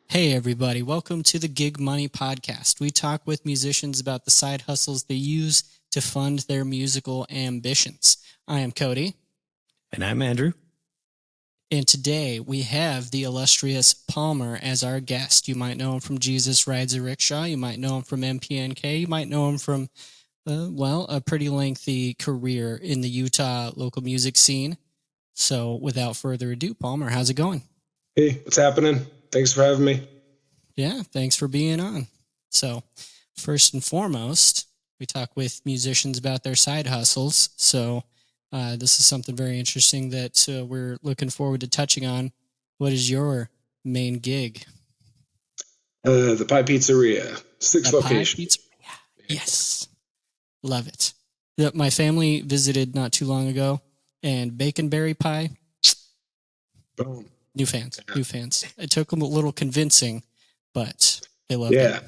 Hey everybody, welcome to the Gig Money Podcast. We talk with musicians about the side hustles they use to fund their musical ambitions. I am Cody. And I'm Andrew. And today we have the illustrious Palmer as our guest. You might know him from Jesus Rides a Riksha. You might know him from MPNK. You might know him from, a pretty lengthy career in the Utah local music scene. So without further ado, Palmer, how's it going? Hey, what's happening? Thanks for having me. Yeah, thanks for being on. So, first and foremost, we talk with musicians about their side hustles. So, this is something very interesting that we're looking forward to touching on. What is your main gig? The Pie Pizzeria, 6 locations. Pie Pizzeria. Yes, love it. My family visited not too long ago, and baconberry pie. Boom. New fans. It took them a little convincing, but they loved it. Yeah,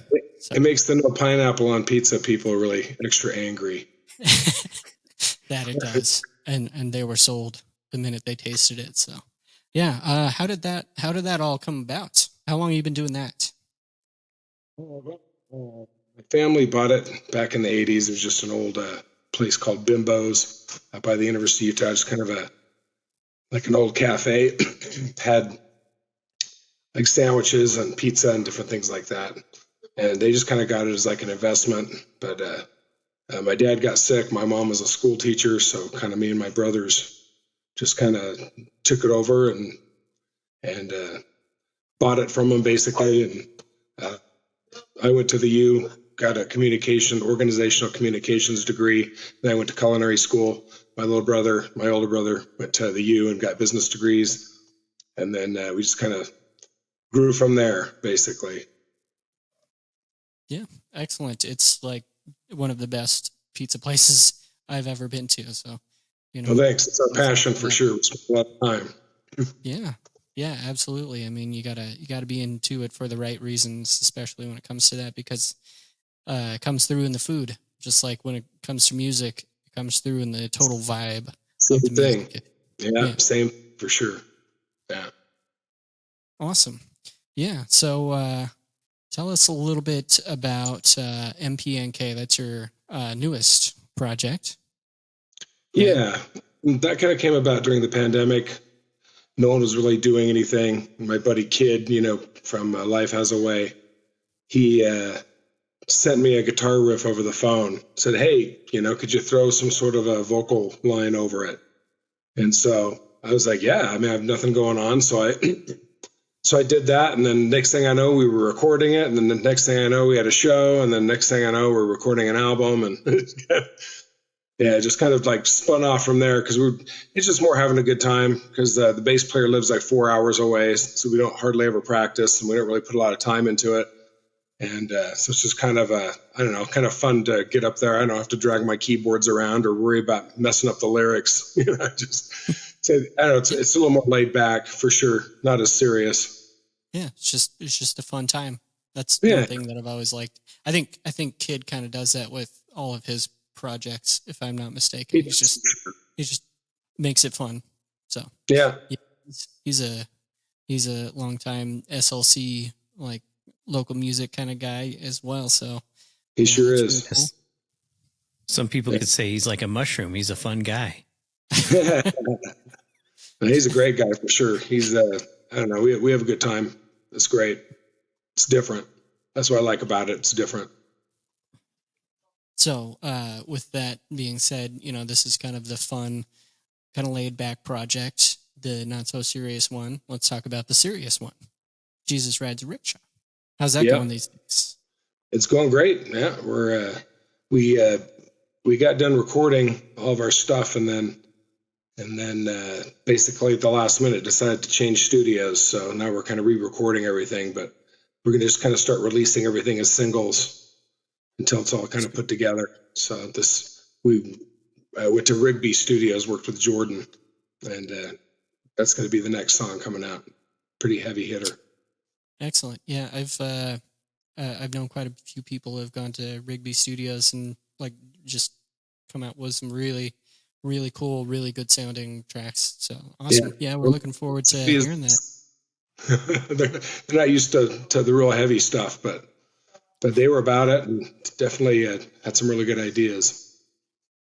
it makes the no pineapple on pizza people really extra angry. That it does, and they were sold the minute they tasted it. So, yeah. How did that all come about? How long have you been doing that? My family bought it back in the 80s. It was just an old place called Bimbo's by the University of Utah. It's kind of an old cafe. Had like sandwiches and pizza and different things like that. And they just kind of got it as like an investment. But my dad got sick. My mom was a school teacher. So kind of me and my brothers just kind of took it over and bought it from them basically. And I went to the U, got a organizational communications degree. Then I went to culinary school. My older brother went to the U and got business degrees. And then we just kind of grew from there, basically. Yeah, excellent. It's like one of the best pizza places I've ever been to. So, Well, thanks. It's our passion for sure. We spent a lot of time. Yeah, absolutely. I mean, you gotta be into it for the right reasons, especially when it comes to that, because it comes through in the food. Just like when it comes to music, it comes through in the total vibe of the thing. Music. Yeah, same for sure. Yeah. Awesome. Yeah. So tell us a little bit about MPNK. That's your newest project. Yeah. That kind of came about during the pandemic. No one was really doing anything. My buddy Kid, from Life Has a Way, he sent me a guitar riff over the phone, said, hey, could you throw some sort of a vocal line over it? And so I was like, yeah, I mean, I have nothing going on. So I did that. And then next thing I know, we were recording it. And then the next thing I know, we had a show. And then next thing I know, we're recording an album. And yeah, just kind of like spun off from there because it's just more having a good time because the bass player lives like 4 hours away. So we don't hardly ever practice and we don't really put a lot of time into it. And so it's just kind of kind of fun to get up there. I don't have to drag my keyboards around or worry about messing up the lyrics. It's a little more laid back for sure. Not as serious. Yeah, it's just a fun time. That's one thing that I've always liked. I think Kid kind of does that with all of his projects, if I'm not mistaken. He just makes it fun. So yeah, he's a longtime SLC like local music kind of guy as well. So he sure is. Really cool. Some people could say he's like a mushroom. He's a fun guy. He's a great guy for sure. He's I don't know. We have a good time. It's great. It's different. That's what I like about it. It's different. So with that being said, this is kind of the fun, kind of laid back project, the not so serious one. Let's talk about the serious one. Jesus Rides a Riksha. How's that going these days? It's going great. Yeah, we got done recording all of our stuff, and then basically at the last minute decided to change studios. So now we're kind of re-recording everything, but we're gonna just kind of start releasing everything as singles until it's all kind of put together. So we went to Rigby Studios, worked with Jordan, and that's going to be the next song coming out. Pretty heavy hitter. Excellent. Yeah, I've known quite a few people who have gone to Rigby Studios and like just come out with some really, really cool, really good sounding tracks. So awesome. Yeah, we're Well, looking forward to hearing that. they're not used to the real heavy stuff, but they were about it and definitely had some really good ideas.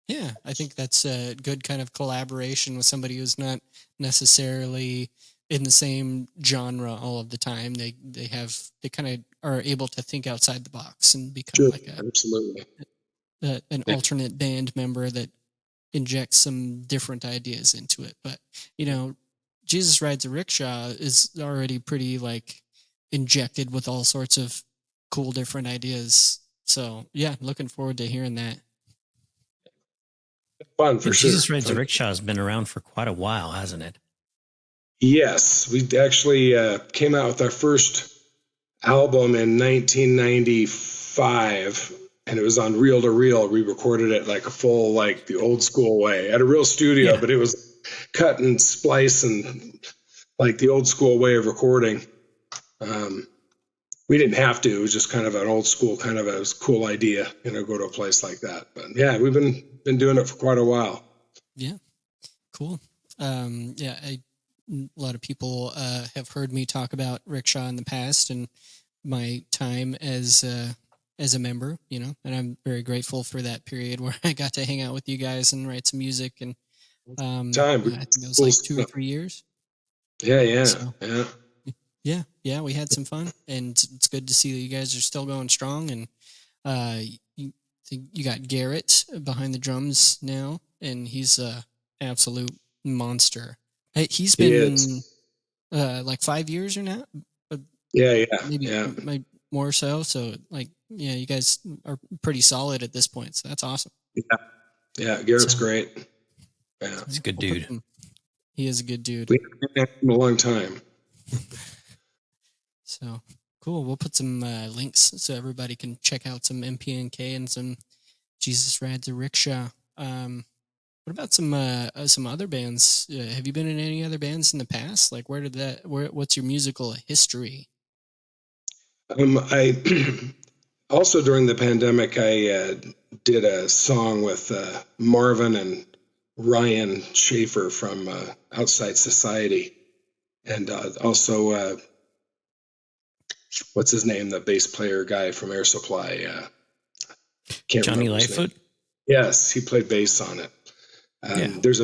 Yeah, I think that's a good kind of collaboration with somebody who's not necessarily in the same genre all of the time. They kind of are able to think outside the box and become Sure, like absolutely. an alternate band member that injects some different ideas into it. But Jesus Rides a Rickshaw is already pretty like injected with all sorts of cool different ideas. So yeah, looking forward to hearing that. Fun for And sure. Jesus Rides a Fun. Rickshaw has been around for quite a while, hasn't it? Yes, we actually came out with our first album in 1995, and it was on reel to reel. We recorded it like a full, like the old school way at a real studio, Yeah. but it was cut and splice and like the old school way of recording. We didn't have to. It was just kind of an old school, kind of a cool idea, go to a place like that. But yeah, we've been doing it for quite a while. Yeah, cool. Yeah, a lot of people have heard me talk about Rickshaw in the past and my time as a member, and I'm very grateful for that period where I got to hang out with you guys and write some music. And Time, I think it was cool like 2 or stuff. 3 years. Yeah. So yeah, we had some fun, and it's good to see that you guys are still going strong. And you got Garrett behind the drums now, and he's a absolute monster. Hey, he's He been is. like 5 years or now, Yeah. maybe more so. So like, yeah, you guys are pretty solid at this point. So that's awesome. Yeah. Garrett's So, great. Yeah, He's a good dude. He is a good dude. we haven't had him in a long time. So cool. We'll put some links so everybody can check out some MPNK and some Jesus Rides a Rickshaw. What about some other bands? Have you been in any other bands in the past? Like, what's your musical history? I also during the pandemic, I did a song with Marvin and Ryan Schaefer from Outside Society, and also what's his name, the bass player guy from Air Supply. Can't Johnny remember his name. Lightfoot? Yes, he played bass on it. Yeah. There's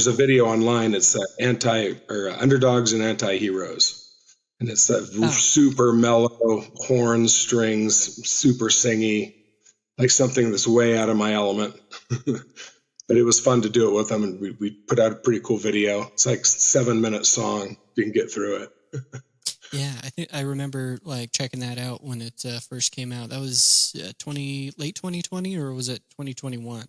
a video online. It's underdogs and anti-heroes, and it's that super mellow horns, strings, super singy, like something that's way out of my element. But it was fun to do it with them, and we put out a pretty cool video. It's like 7-minute song. You can get through it. Yeah, I think I remember like checking that out when it first came out. That was late 2020, or was it 2021?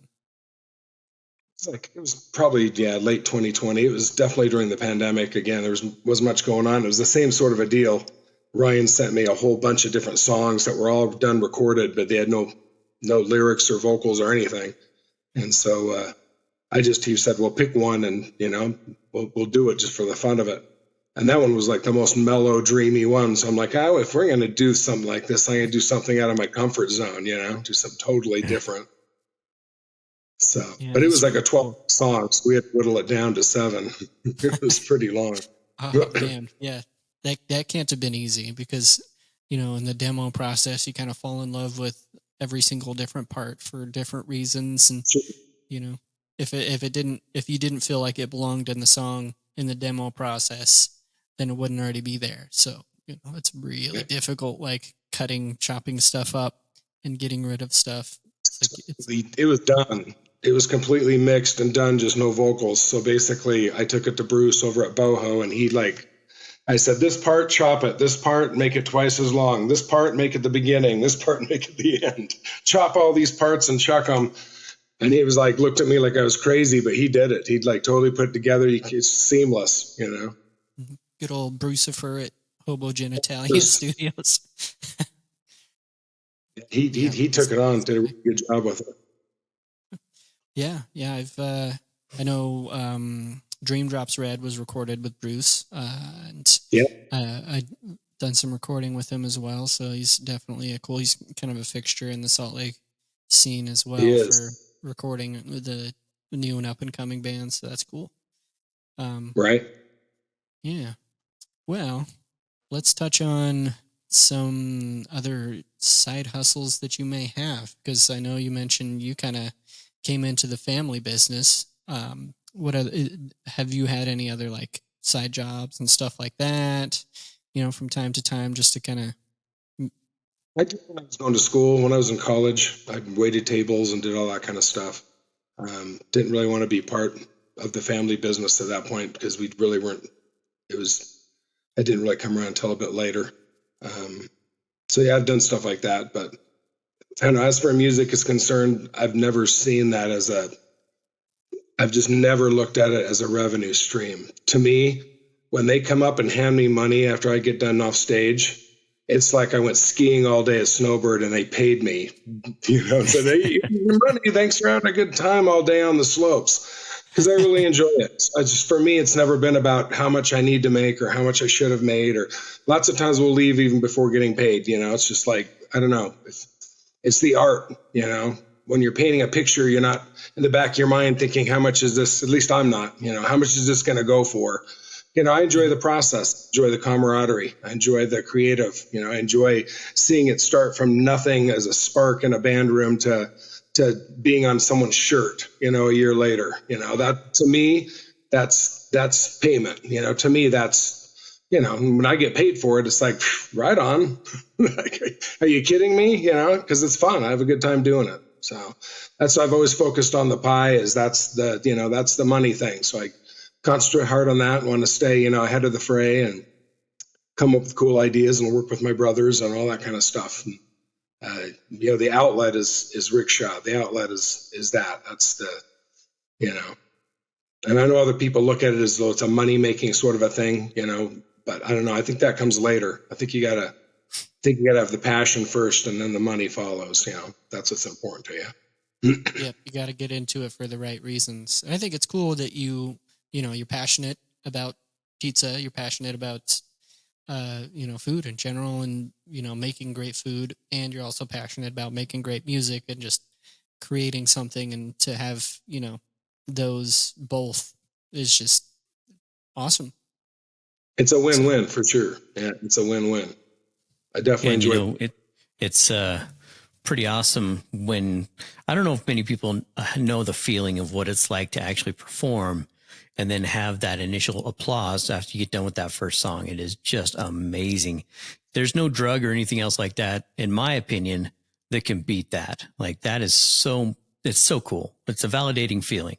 It was probably late 2020. It was definitely during the pandemic. Again, there was much going on. It was the same sort of a deal. Ryan sent me a whole bunch of different songs that were all done recorded, but they had no lyrics or vocals or anything. And so he said, well, pick one, and we'll do it just for the fun of it. And that one was like the most mellow, dreamy one. So I'm like, if we're gonna do something like this, I'm gonna do something out of my comfort zone, do something totally different. So, Yeah, but it was like a really 12 song, so we had to whittle it down to 7. It was pretty long. Oh man, yeah, that can't have been easy because in the demo process you kind of fall in love with every single different part for different reasons, and if you didn't feel like it belonged in the song in the demo process, then it wouldn't already be there. So it's really difficult, like chopping stuff up and getting rid of stuff. It was done. It was completely mixed and done, just no vocals. So basically, I took it to Bruce over at Boho, and I said, this part, chop it. This part, make it twice as long. This part, make it the beginning. This part, make it the end. Chop all these parts and chuck them. And he was like, looked at me like I was crazy, but he did it. He'd like totally put it together. It's seamless, Good old Brucifer at Hobo Genitalia Studios. He took it on, did a really good job with it. Yeah. I know Dream Drops Red was recorded with Bruce, and I've done some recording with him as well. So he's definitely he's kind of a fixture in the Salt Lake scene as well for recording the new and up and coming bands. So that's cool. Right. Yeah. Well, let's touch on some other side hustles that you may have, because I know you mentioned you kind of came into the family business. What have you had any other like side jobs and stuff like that, from time to time, just to kind of... I did when I was going to school. When I was in college, I waited tables and did all that kind of stuff. Didn't really want to be part of the family business at that point because we really weren't. I didn't really come around until a bit later. So yeah, I've done stuff like that, but I don't know, as far as music is concerned, I've never seen that I've just never looked at it as a revenue stream. To me, when they come up and hand me money after I get done off stage, it's like I went skiing all day at Snowbird and they paid me, so they money, thanks for having a good time all day on the slopes, because I really enjoy it. For me, it's never been about how much I need to make or how much I should have made, or lots of times we'll leave even before getting paid. It's just like, I don't know. It's the art, when you're painting a picture, you're not in the back of your mind thinking, how much is this? At least I'm not, how much is this going to go for? I enjoy the process, enjoy the camaraderie. I enjoy the creative, I enjoy seeing it start from nothing as a spark in a band room to being on someone's shirt, a year later. That to me, that's payment. To me, that's, when I get paid for it, it's like, right on. Are you kidding me? Because it's fun. I have a good time doing it. So that's why I've always focused on the pie, is that's the money thing. So I concentrate hard on that, want to stay, ahead of the fray and come up with cool ideas and work with my brothers and all that kind of stuff. And, the outlet is Riksha. The outlet is that's and I know other people look at it as though it's a money making sort of a thing, but I don't know. I think that comes later. I think you gotta have the passion first and then the money follows. That's what's important to you. Yep. You got to get into it for the right reasons. And I think it's cool that you're passionate about pizza. You're passionate about, food in general and, making great food. And you're also passionate about making great music and just creating something. And to have, those both is just awesome. It's a win-win for sure. Yeah, it's a win-win. I definitely enjoy it. It's pretty awesome when, I don't know if many people know the feeling of what it's like to actually perform and then have that initial applause after you get done with that first song. It is just amazing. There's no drug or anything else like that, in my opinion, that can beat that. Like, that is it's so cool. It's a validating feeling.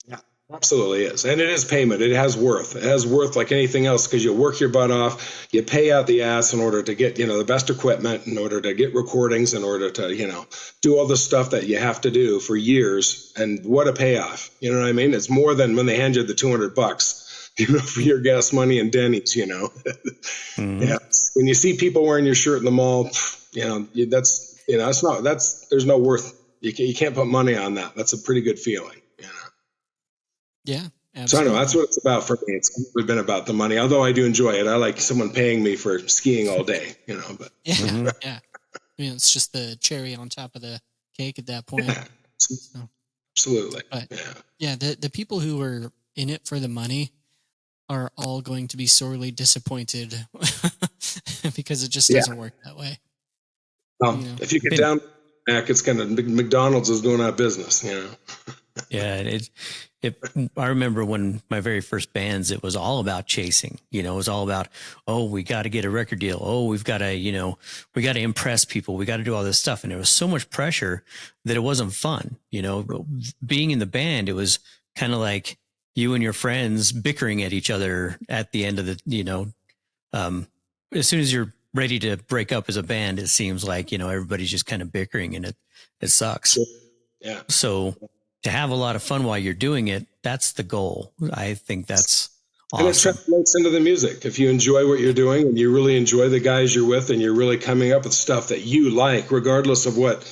Yeah, absolutely is. And it is payment. It has worth. It has worth like anything else, because you work your butt off, you pay out the ass in order to get, the best equipment, in order to get recordings, in order to, do all the stuff that you have to do for years. And what a payoff. You know what I mean? It's more than when they hand you the $200, for your gas money and Denny's, Mm-hmm. Yeah. When you see people wearing your shirt in the mall, there's no worth. You can't put money on that. That's a pretty good feeling. Yeah, absolutely. So I don't know. That's what it's about for me. It's never been about the money, although I do enjoy it. I like someone paying me for skiing all day, but yeah, yeah. It's just the cherry on top of the cake at that point. Yeah, so, absolutely. But the people who are in it for the money are all going to be sorely disappointed because it just doesn't work that way. If you get down back, it's kind of McDonald's is going out of business. Yeah, I remember when my very first bands, it was all about chasing. It was all about, we got to get a record deal. We've got to, we got to impress people. We got to do all this stuff, and there was so much pressure that it wasn't fun. Being in the band, it was kind of like you and your friends bickering at each other at the end of the, as soon as you're ready to break up as a band, it seems like, everybody's just kind of bickering, and it sucks. Yeah. So to have a lot of fun while you're doing it, that's the goal. I think that's awesome. And it translates into the music. If you enjoy what you're doing and you really enjoy the guys you're with and you're really coming up with stuff that you like, regardless of what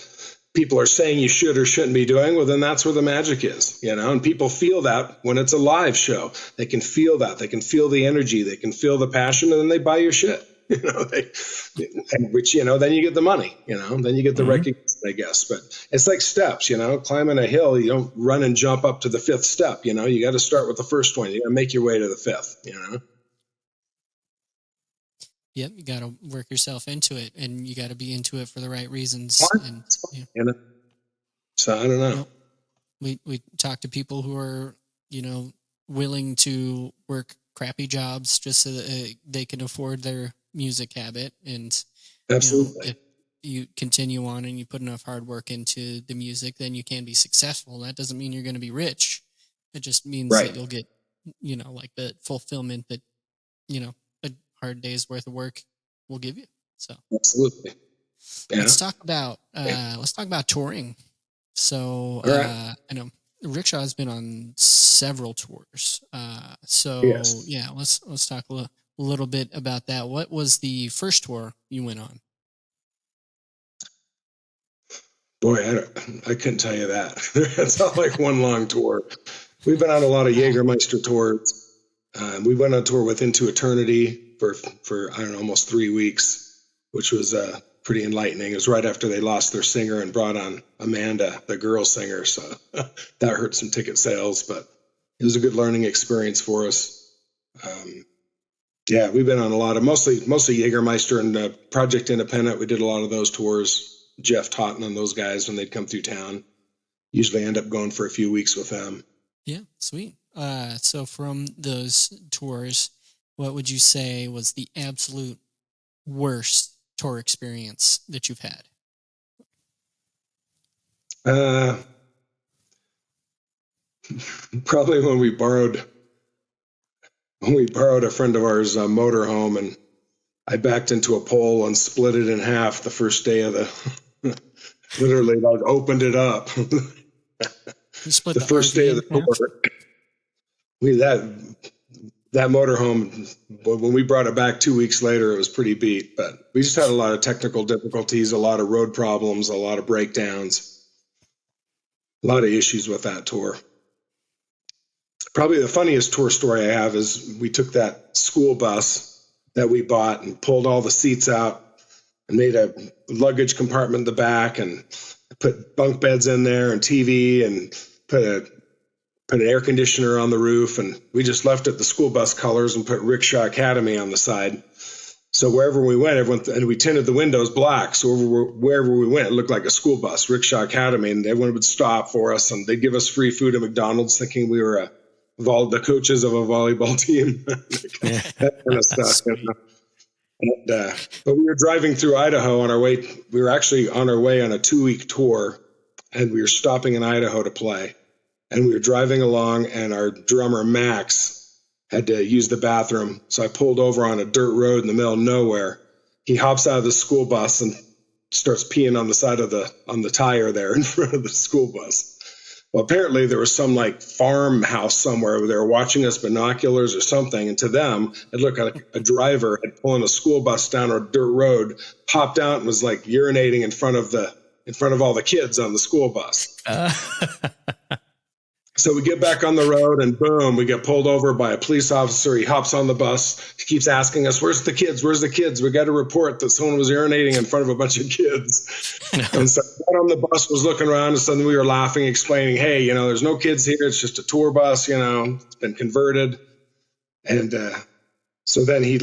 people are saying you should or shouldn't be doing, well, then that's where the magic is, and people feel that when it's a live show. They can feel that. They can feel the energy. They can feel the passion, and then they buy your shit, which, then you get the money, then you get the recognition. I guess. But it's like steps, climbing a hill. You don't run and jump up to the fifth step. You got to start with the first one. You got to make your way to the fifth. Yep, you got to work yourself into it, and you got to be into it for the right reasons. And so I don't know. We talk to people who are willing to work crappy jobs just so that they can afford their music habit. And absolutely, if you continue on and you put enough hard work into the music, then you can be successful. That doesn't mean you're going to be rich. It just means that you'll get like the fulfillment that a hard day's worth of work will give you. So absolutely. Yeah. Let's talk about touring. So I know Riksha has been on several tours. Let's talk a little bit about that. What was the first tour you went on? Boy, I couldn't tell you that. It's not like one long tour. We've been on a lot of Jägermeister tours. We went on tour with Into Eternity for I don't know, almost 3 weeks, which was pretty enlightening. It was right after they lost their singer and brought on Amanda, the girl singer. So that hurt some ticket sales, but it was a good learning experience for us. We've been on a lot of mostly Jägermeister and Project Independent. We did a lot of those tours. Jeff Totten and those guys when they'd come through town. Usually end up going for a few weeks with them. Yeah, sweet. So from those tours, what would you say was the absolute worst tour experience that you've had? Probably when we borrowed a friend of ours' motorhome, and I backed into a pole and split it in half the first day of the. Literally, like opened it up. You split the first day of the tour. That motorhome, when we brought it back 2 weeks later, it was pretty beat. But we just had a lot of technical difficulties, a lot of road problems, a lot of breakdowns, a lot of issues with that tour. Probably the funniest tour story I have is we took that school bus that we bought and pulled all the seats out and made a luggage compartment in the back and put bunk beds in there and TV and put an air conditioner on the roof. And we just left it the school bus colors and put Riksha Academy on the side. So wherever we went, and we tinted the windows black. So wherever we went, it looked like a school bus, Riksha Academy, and everyone would stop for us and they'd give us free food at McDonald's thinking we were the coaches of a volleyball team. That kind of stuff. But we were driving through Idaho on our way. We were actually on our way on a 2-week tour, and we were stopping in Idaho to play. And we were driving along, and our drummer Max had to use the bathroom. So I pulled over on a dirt road in the middle of nowhere. He hops out of the school bus and starts peeing on the side of on the tire there in front of the school bus. Well, apparently there was some like farmhouse somewhere where they were watching us binoculars or something. And to them, it looked like a driver had pulling a school bus down a dirt road, popped out and was like urinating in front of all the kids on the school bus. So we get back on the road and boom, we get pulled over by a police officer. He hops on the bus. He keeps asking us, where's the kids? Where's the kids? We got to report that someone was urinating in front of a bunch of kids. And so I got on the bus, was looking around, and suddenly we were laughing, explaining, hey, there's no kids here. It's just a tour bus, it's been converted. And so then he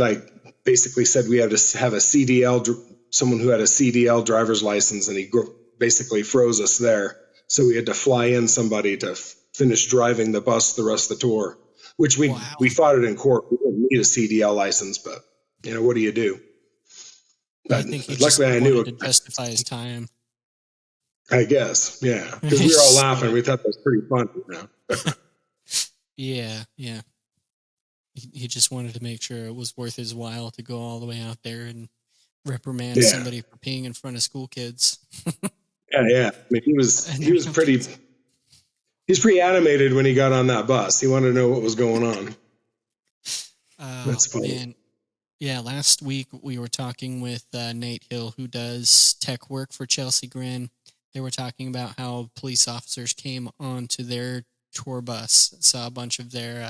basically said we had to have a CDL, someone who had a CDL driver's license, and he basically froze us there. So we had to fly in somebody to finish driving the bus the rest of the tour, which we fought it in court. We didn't need a CDL license, but what do you do? I think he just wanted to justify his time. I guess, yeah, because we were all laughing. We thought that was pretty fun. Yeah. He just wanted to make sure it was worth his while to go all the way out there and reprimand somebody for peeing in front of school kids. Yeah. I mean, he's pretty animated when he got on that bus. He wanted to know what was going on. That's funny. Man. Yeah, last week we were talking with Nate Hill, who does tech work for Chelsea Grin. They were talking about how police officers came onto their tour bus, saw a bunch of their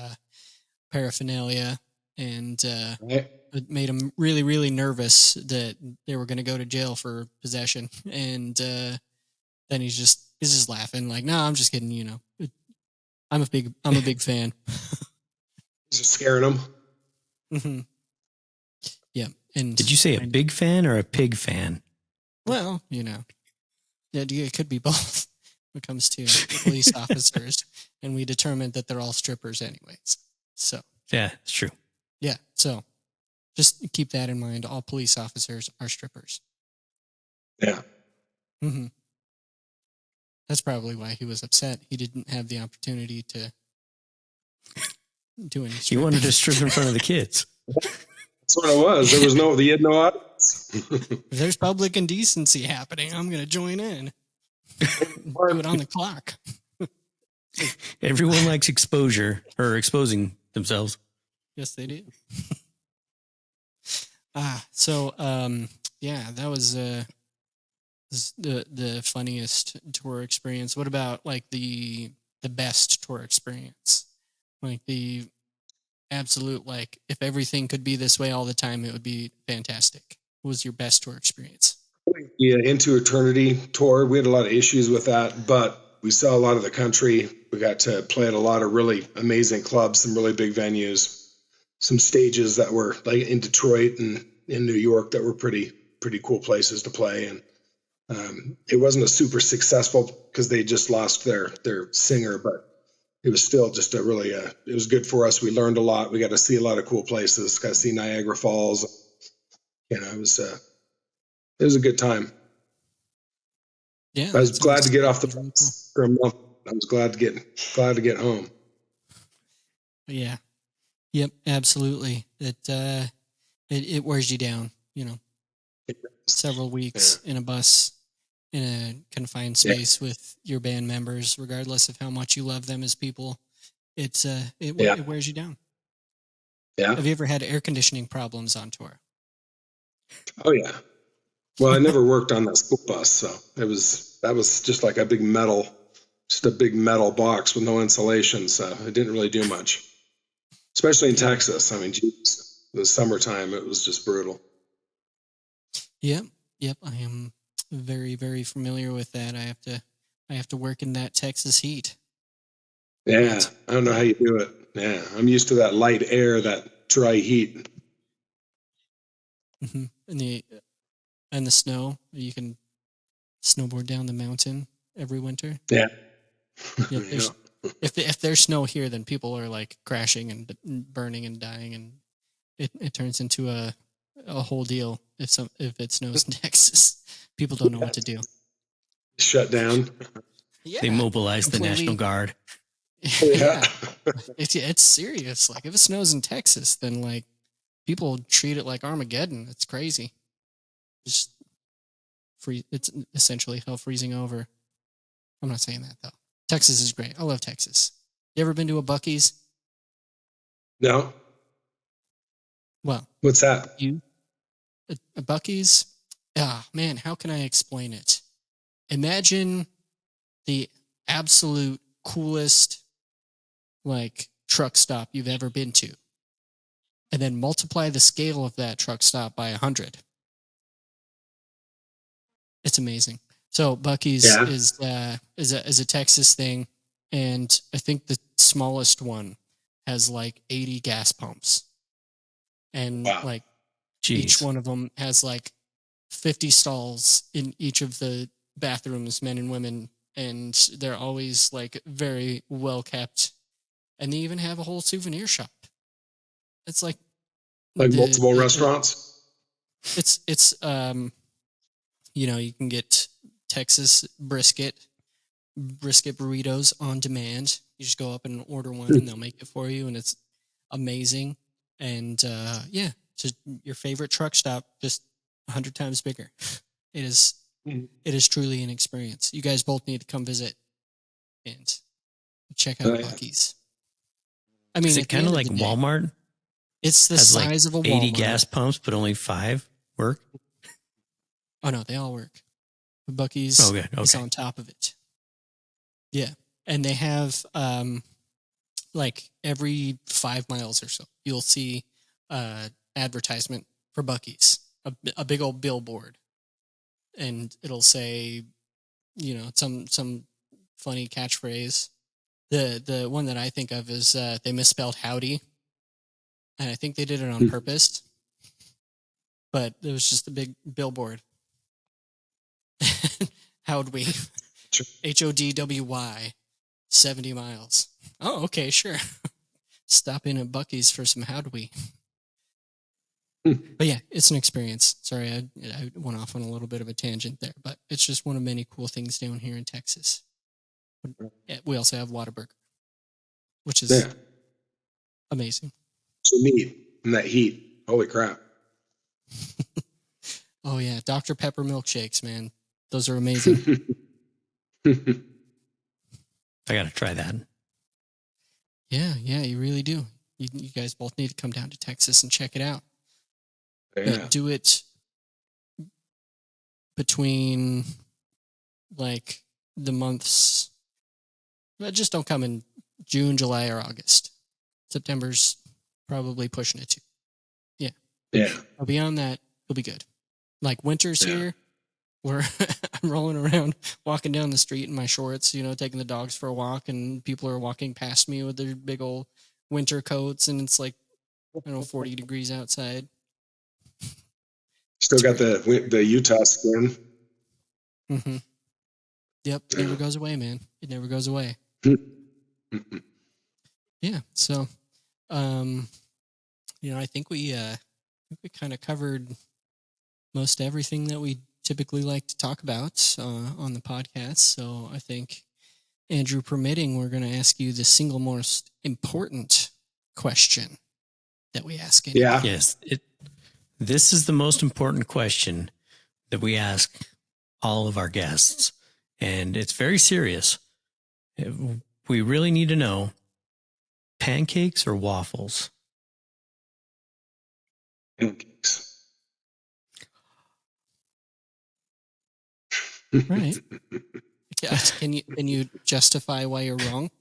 paraphernalia, and it made them really, really nervous that they were going to go to jail for possession. And then he's just laughing like, no, I'm just kidding. I'm a big fan. Just scaring them. Mm-hmm. Yeah. And Did you say a big fan or a pig fan? well, it could be both when it comes to police officers, and we determined that they're all strippers anyways. So Yeah, it's true. yeah, so just keep that in mind. All police officers are strippers. Yeah. Mm-hmm. That's probably why he was upset. He didn't have the opportunity to do any stripping. He wanted to strip in front of the kids. That's what it was. He had no audience. If there's public indecency happening, I'm going to join in. Do it on the clock. Everyone likes exposure or exposing themselves. Yes, they do. Yeah, that was the funniest tour experience. What about like the best tour experience? Like the absolute, like, if everything could be this way all the time, it would be fantastic. What was your best tour experience? Yeah, Into Eternity tour. We had a lot of issues with that, but we saw a lot of the country. We got to play at a lot of really amazing clubs, some really big venues, some stages that were like in Detroit and in New York that were pretty cool places to play. And it wasn't a super successful because they just lost their singer, but it was still just a really it was good for us. We learned a lot. We got to see a lot of cool places. Got to see Niagara Falls. It was a good time. Yeah, I was glad to get off the bus for a month. I was glad to get home. Yeah. Yep, absolutely. It wears you down, several weeks in a bus in a confined space with your band members, regardless of how much you love them as people. It wears you down. Yeah. Have you ever had air conditioning problems on tour? Oh yeah. Well, I never worked on that school bus, so that was just like a big metal box with no insulation, so it didn't really do much. Especially in Texas. I mean, geez, the summertime, it was just brutal. Yep. I am very, very familiar with that. I have to work in that Texas heat. Yeah, I don't know how you do it. Yeah, I'm used to that light air, that dry heat. Mm-hmm. And the snow. You can snowboard down the mountain every winter. Yeah. Yep. If there's snow here, then people are like crashing and burning and dying, and it turns into a whole deal. If it snows in Texas, people don't know what to do. Shut down. Yeah, they mobilize the National Guard. Yeah, it's serious. Like if it snows in Texas, then like people treat it like Armageddon. It's crazy. Just it's essentially hell freezing over. I'm not saying that though. Texas is great. I love Texas. You ever been to a Buc-ee's? No. Well, what's that? A Buc-ee's? Ah, man, how can I explain it? Imagine the absolute coolest like truck stop you've ever been to, and then multiply the scale of that truck stop by 100. It's amazing. So Buc-ee's is a Texas thing, and I think the smallest one has like 80 gas pumps, and like each one of them has like 50 stalls in each of the bathrooms, men and women, and they're always like very well kept, and they even have a whole souvenir shop. It's like multiple restaurants. It's you can get Texas brisket burritos on demand. You just go up and order one, and they'll make it for you, and it's amazing. And just your favorite truck stop, just 100 times bigger. It is truly an experience. You guys both need to come visit and check out Buc-ee's. I mean, is it kind of like Walmart? It's the size of a Walmart. 80 gas pumps, but only 5 work. Oh no, they all work. Buc-ee's is on top of it. Yeah, and they have like every 5 miles or so, you'll see advertisement for Buc-ee's, a big old billboard, and it'll say some funny catchphrase. The one that I think of is they misspelled howdy, and I think they did it on purpose. But it was just a big billboard. How'd we? HODWY, 70 miles. Oh, okay, sure. Stop in at Buc-ee's for some how'd we. But yeah, it's an experience. Sorry, I went off on a little bit of a tangent there, but it's just one of many cool things down here in Texas. We also have Whataburger, which is amazing. So neat in that heat. Holy crap. Oh yeah, Dr. Pepper milkshakes, man. Those are amazing. I got to try that. Yeah, you really do. You guys both need to come down to Texas and check it out. Yeah. But do it between like the months. Just don't come in June, July, or August. September's probably pushing it too. Yeah. But beyond that, it'll be good. Like winter's here, where I'm rolling around, walking down the street in my shorts, taking the dogs for a walk, and people are walking past me with their big old winter coats, and it's like, 40 degrees outside. Still got the Utah skin. Mm-hmm. Yep, it never goes away, man. It never goes away. Yeah, so, I think we kind of covered most everything that we typically like to talk about on the podcast. So I think, Andrew permitting, we're going to ask you the single most important question that we ask. Yeah. Yes. This is the most important question that we ask all of our guests, and it's very serious. We really need to know, pancakes or waffles? Pancakes. Right. Can you justify why you're wrong?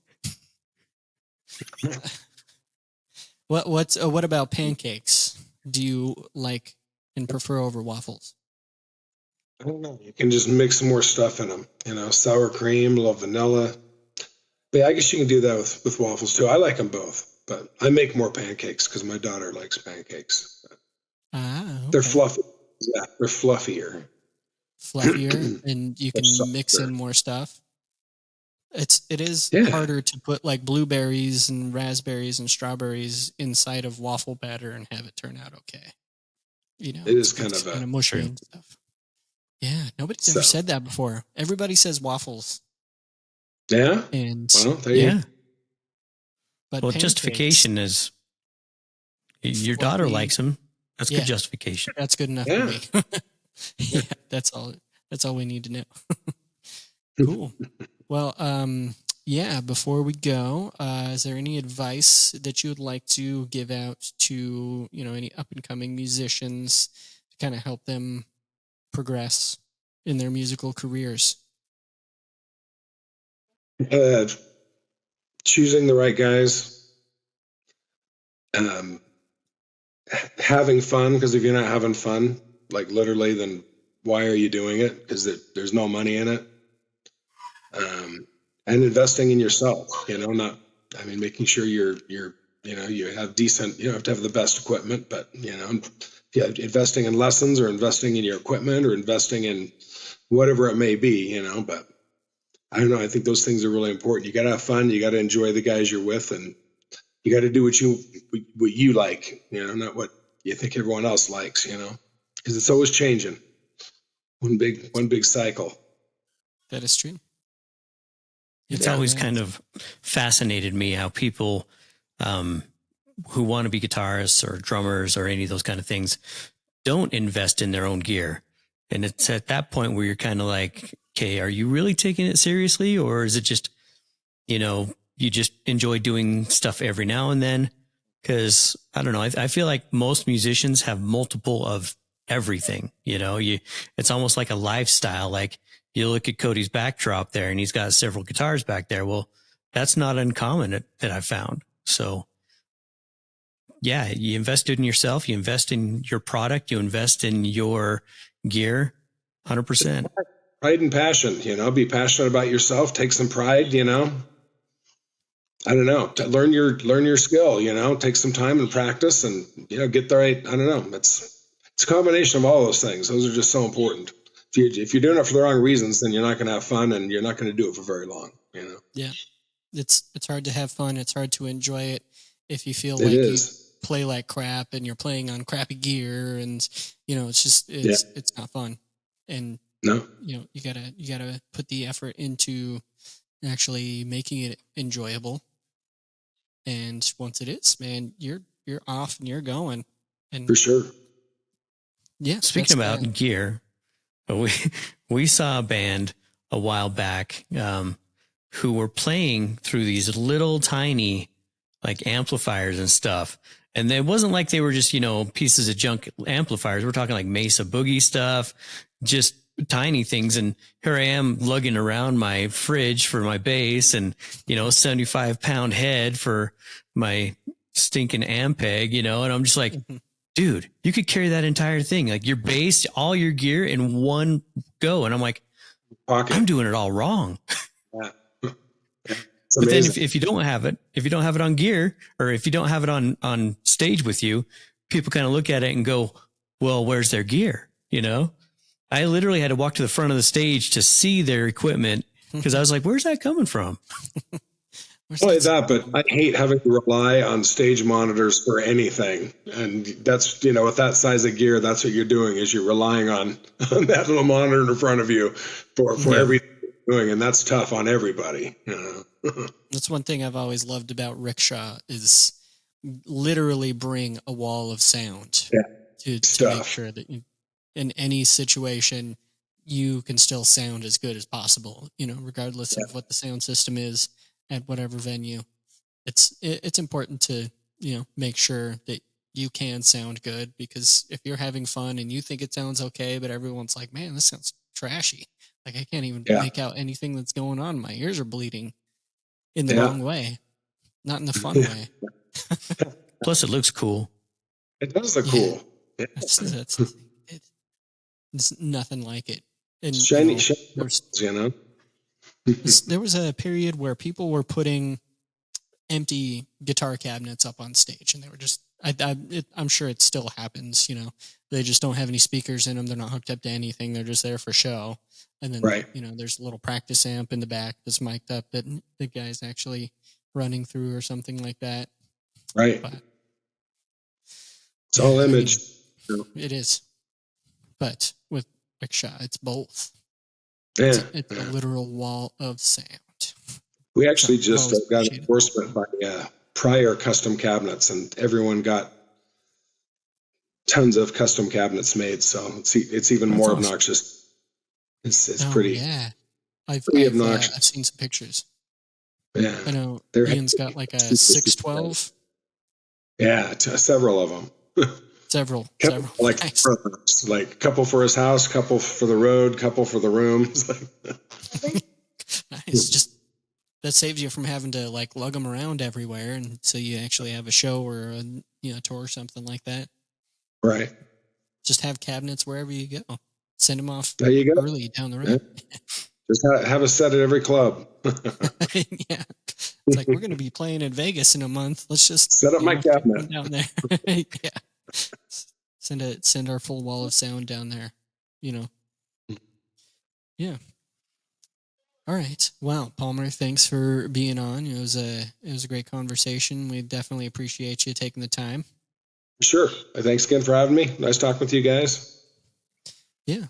What about pancakes? Do you like and prefer over waffles? I don't know. You can just mix some more stuff in them. Sour cream, a little vanilla. But yeah, I guess you can do that with waffles too. I like them both, but I make more pancakes because my daughter likes pancakes. Okay. They're fluffy. Yeah, they're fluffier. Fluffier, and you can mix in more stuff. It is harder to put like blueberries and raspberries and strawberries inside of waffle batter and have it turn out okay. It is kind of mushy and stuff. Yeah, nobody's ever said that before. Everybody says waffles. Yeah, and But pancakes, justification is your daughter likes them. That's good justification. That's good enough for me. Yeah, that's all. That's all we need to know. Cool. Well, before we go, is there any advice that you would like to give out to, any up and coming musicians to kind of help them progress in their musical careers? Choosing the right guys, having fun, because if you're not having fun, like literally, then why are you doing it? Because there's no money in it. And investing in yourself, making sure you have decent, you don't have to have the best equipment, but, investing in lessons or investing in your equipment or investing in whatever it may be, but I don't know. I think those things are really important. You got to have fun. You got to enjoy the guys you're with, and you got to do what you like, not what you think everyone else likes, because it's always changing. One big cycle. That is true. It's always kind of fascinated me how people who want to be guitarists or drummers or any of those kind of things don't invest in their own gear. And it's at that point where you're kind of like, okay, are you really taking it seriously? Or is it just, you just enjoy doing stuff every now and then? Because I don't know. I feel like most musicians have multiple of everything, it's almost like a lifestyle. Like, you look at Cody's backdrop there and he's got several guitars back there. Well, that's not uncommon that I've found. So yeah, you invest in yourself, you invest in your product, you invest in your gear, 100%. pride and passion, be passionate about yourself, take some pride, I don't know, to learn your skill, take some time and practice and, get the right, I don't know. It's a combination of all those things. Those are just so important. If you're doing it for the wrong reasons, then you're not going to have fun and you're not going to do it for very long, Yeah. It's hard to have fun. It's hard to enjoy it if you feel It like you is. play like crap and you're playing on crappy gear and, it's just, it's not fun. And, No. you gotta put the effort into actually making it enjoyable. And once it is, man, you're off and you're going. And For sure. yeah. Speaking about gear, we saw a band a while back who were playing through these little tiny like amplifiers and stuff. And it wasn't like they were just, pieces of junk amplifiers. We're talking like Mesa Boogie stuff, just tiny things. And here I am lugging around my fridge for my bass and, 75-pound head for my stinking Ampeg, and I'm just like, dude, you could carry that entire thing, like your bass, all your gear in one go. And I'm like, I'm doing it all wrong. Yeah. But then if you don't have it on gear, or if you don't have it on stage with you, people kind of look at it and go, well, where's their gear? I literally had to walk to the front of the stage to see their equipment because I was like, where's that coming from? Only that, but I hate having to rely on stage monitors for anything. And that's, with that size of gear, that's what you're doing is you're relying on that little monitor in front of you for everything you're doing. And that's tough on everybody. That's one thing I've always loved about Riksha is literally bring a wall of sound to make sure that in any situation, you can still sound as good as possible, regardless of what the sound system is at whatever venue. It's important to, make sure that you can sound good, because if you're having fun and you think it sounds okay, but everyone's like, man, this sounds trashy. Like I can't even make out anything that's going on. My ears are bleeding in the wrong way, not in the fun way. Plus it looks cool. It does look cool. Yeah. It's nothing like it. And shiny, there was a period where people were putting empty guitar cabinets up on stage, and they were just, I'm sure it still happens, they just don't have any speakers in them. They're not hooked up to anything. They're just there for show. And then, there's a little practice amp in the back that's mic'd up that the guy's actually running through or something like that. Right. But, it's all image. It is. But with Riksha, it's both. Yeah. It's a literal wall of sound. We actually just got endorsement by Prior Custom Cabinets, and everyone got tons of custom cabinets made. So it's even more obnoxious. It's pretty. Yeah, I've seen some pictures. Yeah, I know. Ian's got like a 612. Yeah, several of them. Several. Like nice. Like a couple for his house, couple for the road, couple for the room. Nice. Just that saves you from having to like lug them around everywhere, and so you actually have a show or a tour or something like that. Right. Just have cabinets wherever you go. Send them off there you go. early down the road. Yeah. Just have a set at every club. Yeah. It's like, we're going to be playing in Vegas in a month. Let's just set up my cabinet down there. Yeah. Send our full wall of sound down there, Yeah. All right. Well, Palmer, thanks for being on. It was a great conversation. We definitely appreciate you taking the time. Sure. Thanks again for having me. Nice talking with you guys. Yeah.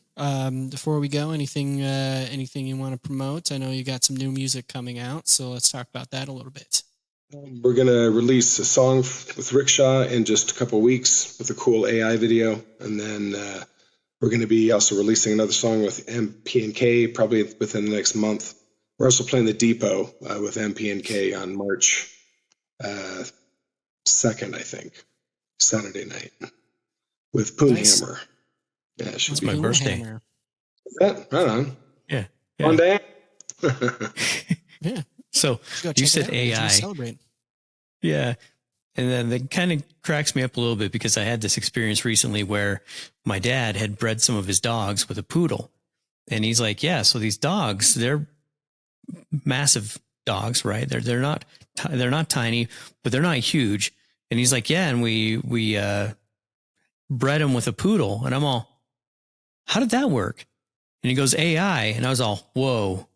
Before we go, anything you want to promote? I know you got some new music coming out, so let's talk about that a little bit. We're going to release a song with Riksha in just a couple of weeks with a cool AI video. And then we're going to be also releasing another song with MPNK probably within the next month. We're also playing the Depot with MPNK on March 2nd, I think, Saturday night with Poonhammer. Yeah, it should be my birthday. Right on. Yeah. On day. Yeah. So you said AI. Celebrate. Yeah. And then that kind of cracks me up a little bit because I had this experience recently where my dad had bred some of his dogs with a poodle. And he's like, yeah, so these dogs, they're massive dogs, right? They're not tiny, but they're not huge. And he's like, yeah, and we bred him with a poodle. And I'm all, how did that work? And he goes, AI. And I was all, whoa,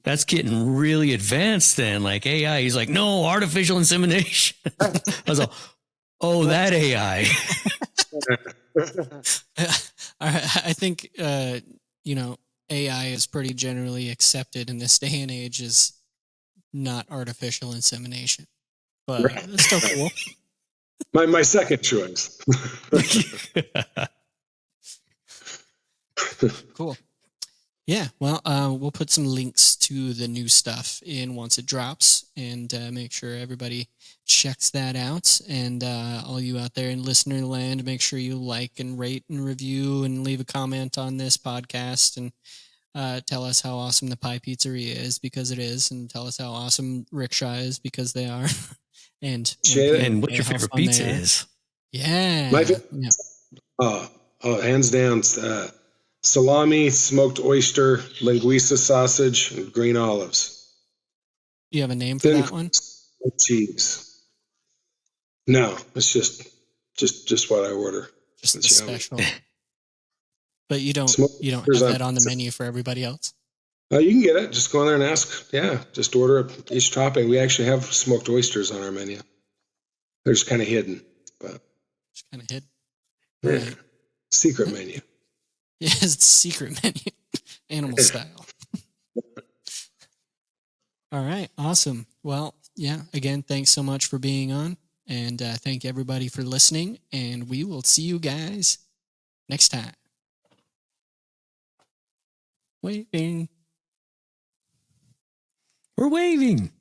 that's getting really advanced then. Like AI. He's like, no, artificial insemination. I was all, oh, that AI. I think, AI is pretty generally accepted in this day and age as not artificial insemination, but it's still cool. My second choice. Cool. Yeah, well, we'll put some links to the new stuff in once it drops, and make sure everybody checks that out. And all you out there in listener land, make sure you like and rate and review and leave a comment on this podcast, and tell us how awesome the Pie Pizzeria is, because it is, and tell us how awesome Riksha is, because they are. and what your favorite pizza is. Yeah. My hands down, salami, smoked oyster, linguiça sausage, and green olives. You have a name for that one? Cheese. No, it's just what I order. Just the special. But you don't have that on the menu for everybody else? You can get it. Just go in there and ask. Yeah, just order each topping. We actually have smoked oysters on our menu. They're just kind of hidden. But just kind of hidden? Yeah. Right. Secret menu. Yeah, it's secret menu. Animal style. All right. Awesome. Well, yeah, again, thanks so much for being on. And thank everybody for listening. And we will see you guys next time. Waving. We're waving.